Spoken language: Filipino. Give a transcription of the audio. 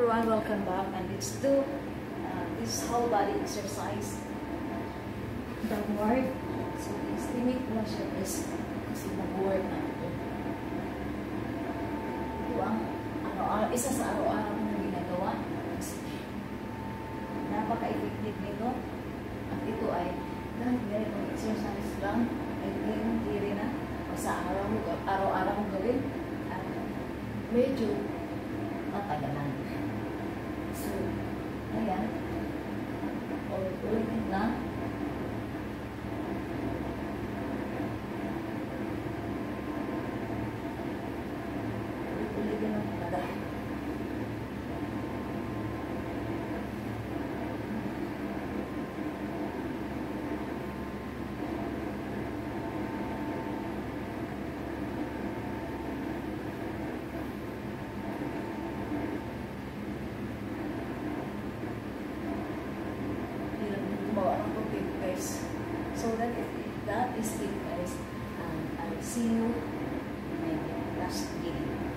everyone, welcome back, and let's do this whole body exercise downward. So estimate mo siya is kasi mag-work na ito. Ito ang isa sa araw-araw na ginagawa. Napaka-effective nito. At ito ay dahil ganitong exercise lang ay hindi na sa araw-araw gawin at medyo matagalan. So, ayan. Ulitin na. Ulitin na talaga. So that is it, guys. I'll see you in my last video.